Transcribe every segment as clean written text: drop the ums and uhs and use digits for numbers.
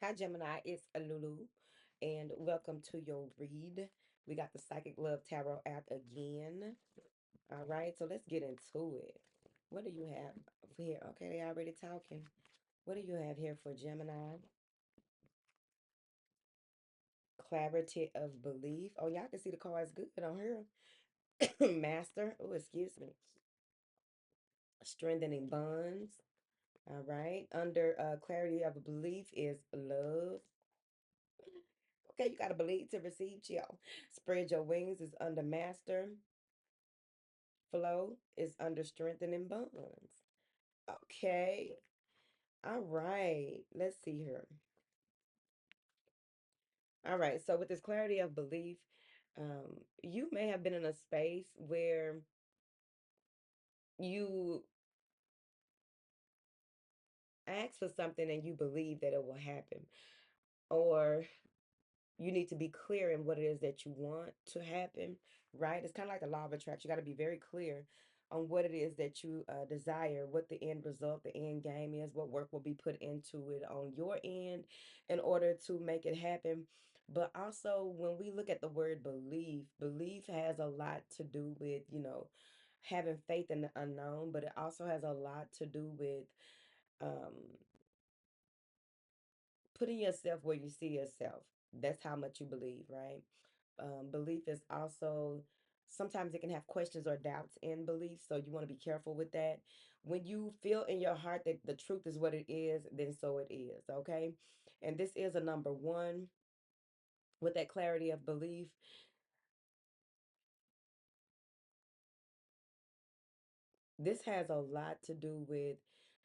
Hi, Gemini. It's Lulu, and welcome to your read. We got the Psychic Love Tarot out again. All right, so let's get into it. What do you have here? Okay, they already talking. What do you have here for Gemini? Clarity of belief. Oh, y'all can see the cards good on here. Master. Oh, excuse me. Strengthening bonds. All right. Under clarity of belief is love. Okay, you got to believe to receive, chill. Spread your wings is under master. Flow is under strengthening bonds. Okay. All right. Let's see here. All right. So with this clarity of belief, you may have been in a space where you ask for something and you believe that it will happen. Or you need to be clear in what it is that you want to happen, right? It's kind of like the law of attraction. You got to be very clear on what it is that you desire, what the end result, the end game is, what work will be put into it on your end in order to make it happen. But also, when we look at the word belief, belief has a lot to do with, having faith in the unknown, but it also has a lot to do with um, putting yourself where you see yourself. That's how much you believe, right? Belief is also sometimes it can have questions or doubts in belief, so you want to be careful with that. When you feel in your heart that the truth is what it is, then so it is, okay? And this is a number one with that clarity of belief. This has a lot to do with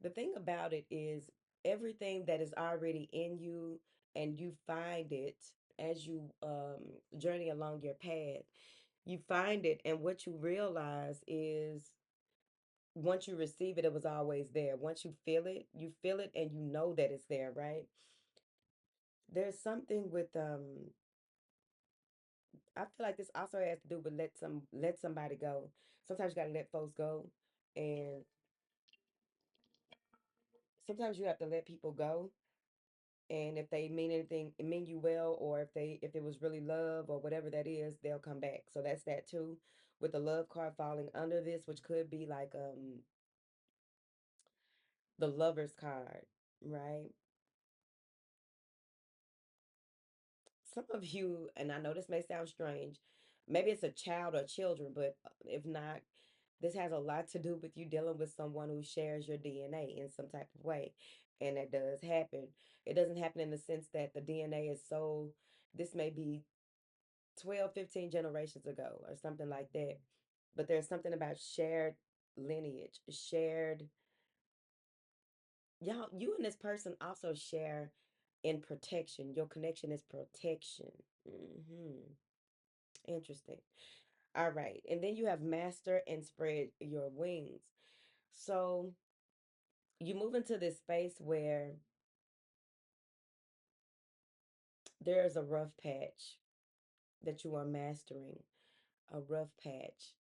the thing about it is everything that is already in you and you find it as you journey along your path. You find it, and what you realize is once you receive it, it was always there. Once you feel it and you know that it's there, right? There's something with I feel like this also has to do with let somebody go. Sometimes you gotta let folks go, and sometimes you have to let people go. And if they mean anything, mean you well, or if it was really love or whatever that is, they'll come back. So that's that too, with the love card falling under this, which could be like the lover's card, right? Some of you, and I know this may sound strange, maybe it's a child or children, but if not, this has a lot to do with you dealing with someone who shares your DNA in some type of way. And that does happen. It doesn't happen in the sense that the DNA is so, this may be 12, 15 generations ago or something like that. But there's something about shared lineage, shared, y'all, you and this person also share in protection. Your connection is protection. Interesting. All right. And then you have master and spread your wings. So you move into this space where there's a rough patch that you are mastering, a rough patch.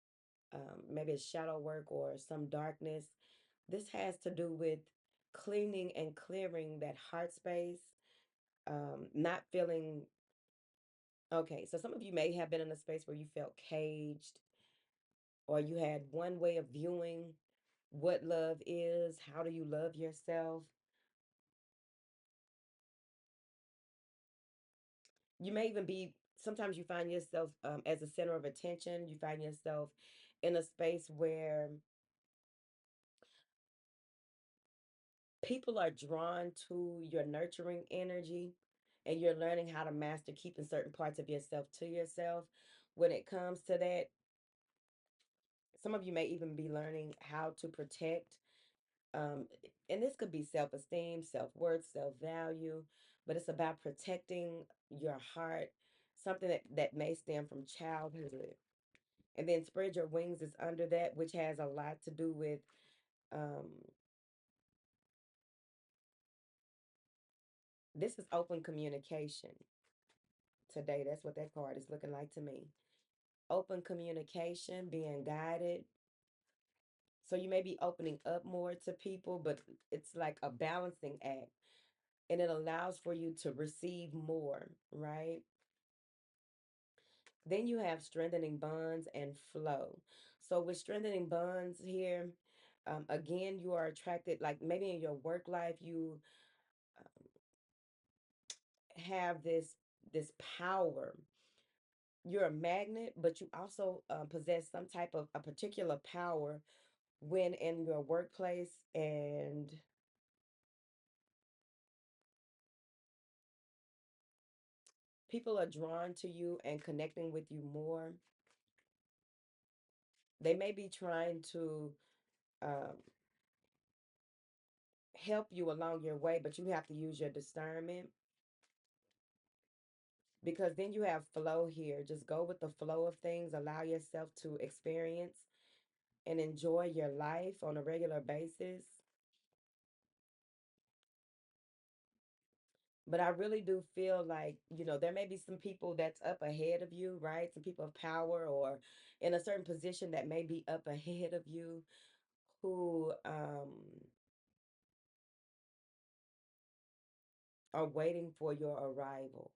Maybe it's shadow work or some darkness. This has to do with cleaning and clearing that heart space, not feeling okay. So some of you may have been in a space where you felt caged, or you had one way of viewing what love is, how do you love yourself. You may even be, sometimes you find yourself as a center of attention. You find yourself in a space where people are drawn to your nurturing energy, and you're learning how to master keeping certain parts of yourself to yourself. When it comes to that, some of you may even be learning how to protect, um, and this could be self-esteem, self-worth, self-value, but it's about protecting your heart, something that may stem from childhood. And then spread your wings is under that, which has a lot to do with um, this is open communication today. That's what that card is looking like to me. Open communication, being guided. So you may be opening up more to people, but it's like a balancing act. and it allows for you to receive more, right? Then you have strengthening bonds and flow. So with strengthening bonds here, again, you are attracted, like maybe in your work life, you have this power. You're a magnet, but you also possess some type of a particular power when in your workplace, and people are drawn to you and connecting with you more. They may be trying to um, help you along your way, but you have to use your discernment, because then you have flow here. Just go with the flow of things, allow yourself to experience and enjoy your life on a regular basis. But I really do feel like, there may be some people that's up ahead of you, right? Some people of power or in a certain position that may be up ahead of you who are waiting for your arrival.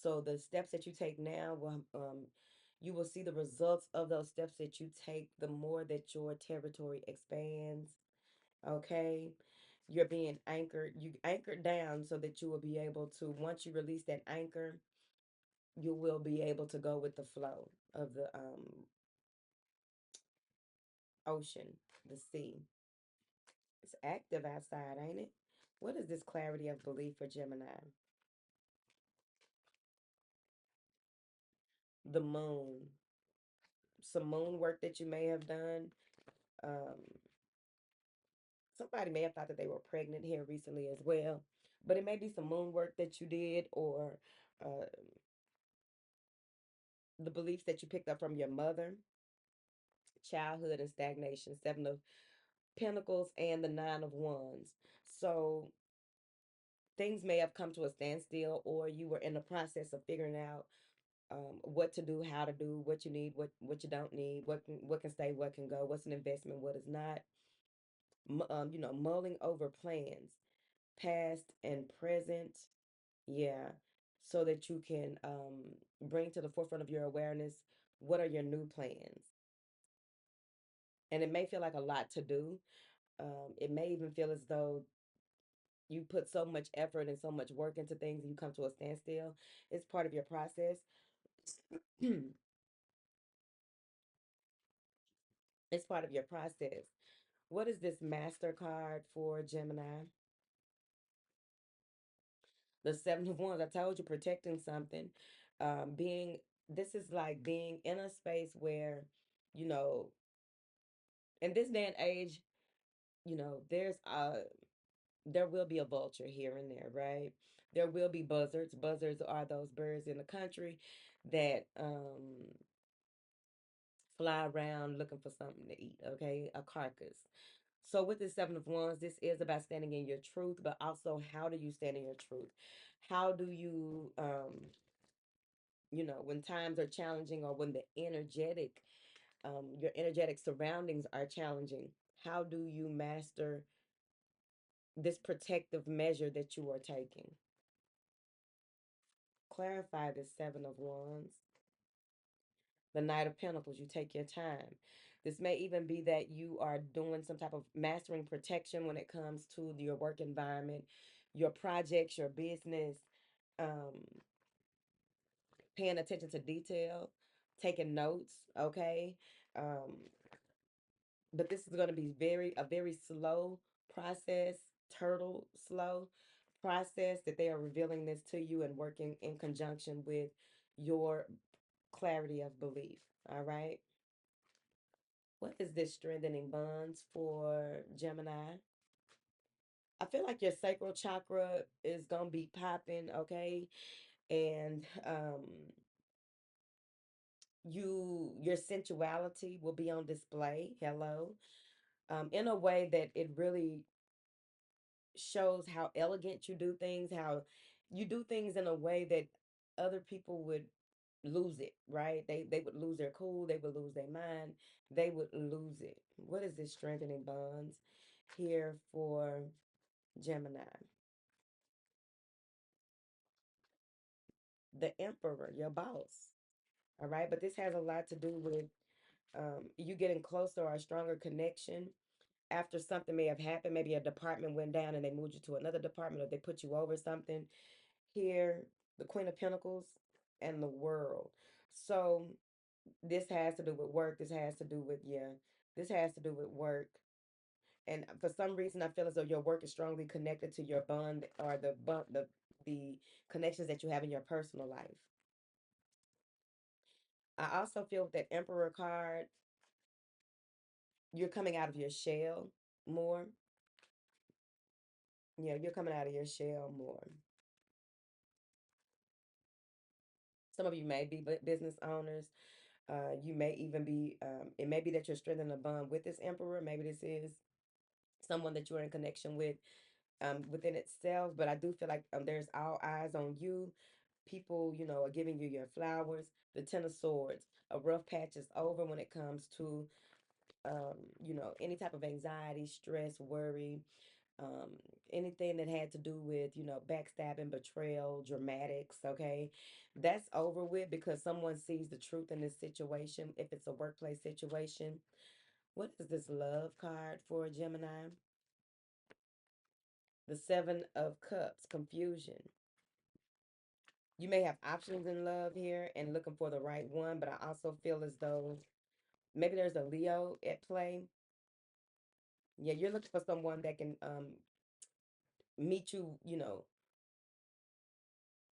So the steps that you take now will you will see the results of those steps that you take the more that your territory expands. Okay. You're being anchored. You anchored down so that you will be able to, once you release that anchor, you will be able to go with the flow of the ocean, the sea. It's active outside, ain't it? What is this clarity of belief for Gemini? The moon. Some moon work that you may have done. Um, Somebody may have thought that they were pregnant here recently as well, but it may be some moon work that you did, or uh, the beliefs that you picked up from your mother, childhood and stagnation, Seven of Pentacles and the Nine of Wands. So things may have come to a standstill, or you were in the process of figuring out what to do, how to do, what you need, what you don't need, what can stay, what can go, what's an investment, what is not. Mulling over plans, past and present. Yeah, so that you can bring to the forefront of your awareness what are your new plans. And it may feel like a lot to do. It may even feel as though you put so much effort and so much work into things and you come to a standstill. It's part of your process. It's part of your process. What is this Master card for Gemini? The Seven of Wands. I told you, protecting something. Being This is like being in a space where, you know, in this day and age, there will be a vulture here and there, right? There will be buzzards. Buzzards are those birds in the country that fly around looking for something to eat, okay? A carcass. So with the Seven of Wands, this is about standing in your truth, but also how do you stand in your truth? How do you when times are challenging, or when the your energetic surroundings are challenging, how do you master this protective measure that you are taking? Clarify this Seven of Wands. The Knight of Pentacles, you take your time. This may even be that you are doing some type of mastering protection when it comes to your work environment, your projects, your business, um, paying attention to detail, taking notes, okay? Um, but this is going to be a very slow process, turtle slow process, that they are revealing this to you and working in conjunction with your clarity of belief. All right. What is this strengthening bonds for Gemini? I feel like your sacral chakra is gonna be popping, okay? And your sensuality will be on display. Hello. In a way that it really shows how elegant you do things, how you do things in a way that other people would lose it, right? They would lose their cool, they would lose their mind, they would lose it. What is this strengthening bonds here for Gemini? the emperor, your boss. All right. But this has a lot to do with you getting closer or a stronger connection after something may have happened. Maybe a department went down and they moved you to another department, or they put you over something. Here, the Queen of Pentacles and the World. So this has to do with work. This has to do with, yeah, this has to do with work. And for some reason, I feel as though your work is strongly connected to your bond, or the connections that you have in your personal life. I also feel with that Emperor card, you're coming out of your shell more. Yeah, you're coming out of your shell more. Some of you may be business owners. You may even be, it may be that you're strengthening a bond with this Emperor. Maybe this is someone that you're in connection with within itself. But I do feel like there's all eyes on you. People, are giving you your flowers. The Ten of Swords. A rough patch is over when it comes to, any type of anxiety, stress, worry, um, anything that had to do with, backstabbing, betrayal, dramatics, okay? That's over with because someone sees the truth in this situation. If it's a workplace situation, what is this love card for a Gemini? The Seven of Cups, confusion. You may have options in love here and looking for the right one, but I also feel as though maybe there's a Leo at play. Yeah, you're looking for someone that can meet you,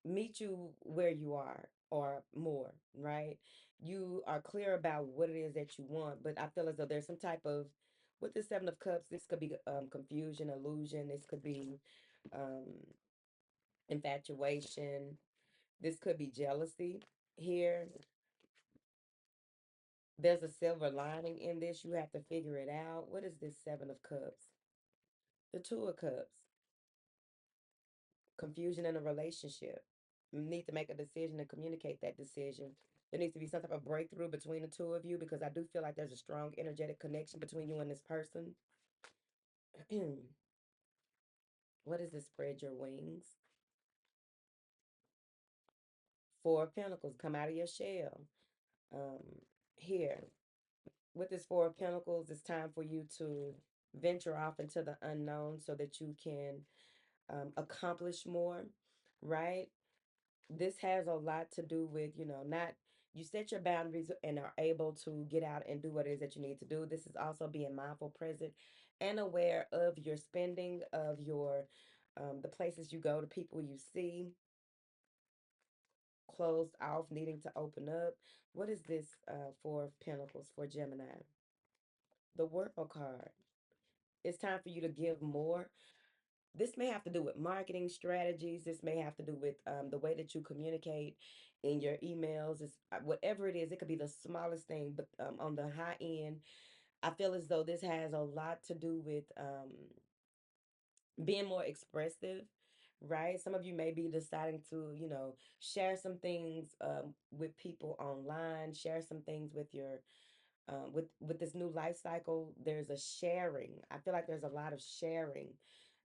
meet you where you are or more, right? You are clear about what it is that you want, but I feel as though there's some type of, with the Seven of Cups, this could be confusion, illusion, this could be um, infatuation, this could be jealousy here. There's a silver lining in this. You have to figure it out. What is this Seven of Cups? The Two of Cups. Confusion in a relationship. You need to make a decision and communicate that decision. There needs to be some type of breakthrough between the two of you because I do feel like there's a strong energetic connection between you and this person. What is this? Spread your wings. Four of Pentacles. Come out of your shell. Um, Here, with this Four of Pentacles, it's time for you to venture off into the unknown so that you can accomplish more, right? This has a lot to do with, not, you set your boundaries and are able to get out and do what it is that you need to do. This is also being mindful, present, and aware of your spending, of your, the places you go, the people you see, closed off, needing to open up. What is this Four of Pentacles for Gemini? The World card. It's time for you to give more. This may have to do with marketing strategies. This may have to do with the way that you communicate in your emails. It's, whatever it is, it could be the smallest thing, but on the high end, I feel as though this has a lot to do with being more expressive, right? Some of you may be deciding to, share some things with people online, share some things with your with this new life cycle. There's a sharing. I feel like there's a lot of sharing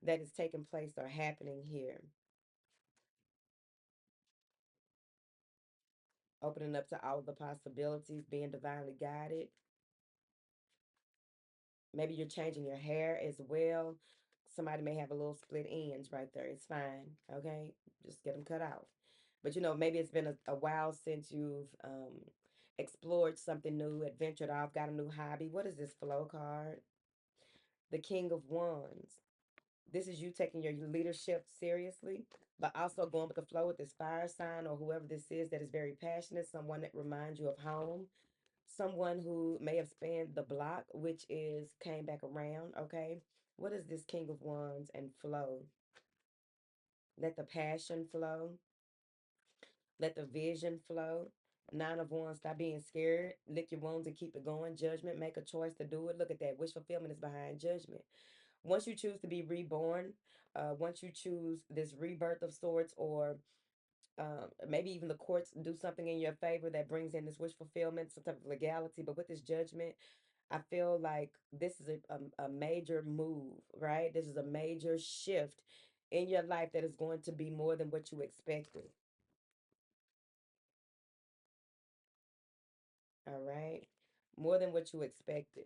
that is taking place or happening here. Opening up to all of the possibilities, being divinely guided. Maybe you're changing your hair as well. Somebody may have a little split ends right there. It's fine. Okay. Just get them cut out. But maybe it's been a while since you've explored something new, adventured off, got a new hobby. What is this flow card? The King of Wands. This is you taking your leadership seriously, but also going with the flow with this fire sign or whoever this is that is very passionate, someone that reminds you of home, someone who may have spanned the block, which is came back around, okay? What is this King of Wands and flow? Let the passion flow. Let the vision flow. Nine of Wands, stop being scared. Lick your wounds and keep it going. Judgment, make a choice to do it. Look at that. Wish fulfillment is behind judgment. Once you choose to be reborn, once you choose this rebirth of sorts, or maybe even the courts do something in your favor that brings in this wish fulfillment, some type of legality. But with this judgment, I feel like this is a major move, right? This is a major shift in your life that is going to be more than what you expected. All right. More than what you expected.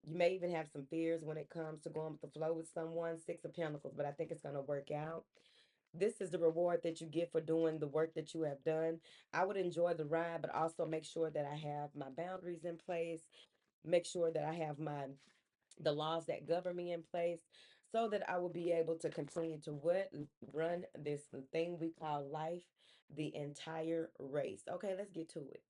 You may even have some fears when it comes to going with the flow with someone, Six of Pentacles, but I think it's going to work out. This is the reward that you get for doing the work that you have done. I would enjoy the ride, but also make sure that I have my boundaries in place, make sure that I have the laws that govern me in place so that I will be able to continue to what run this thing we call life, the entire race. Okay, let's get to it.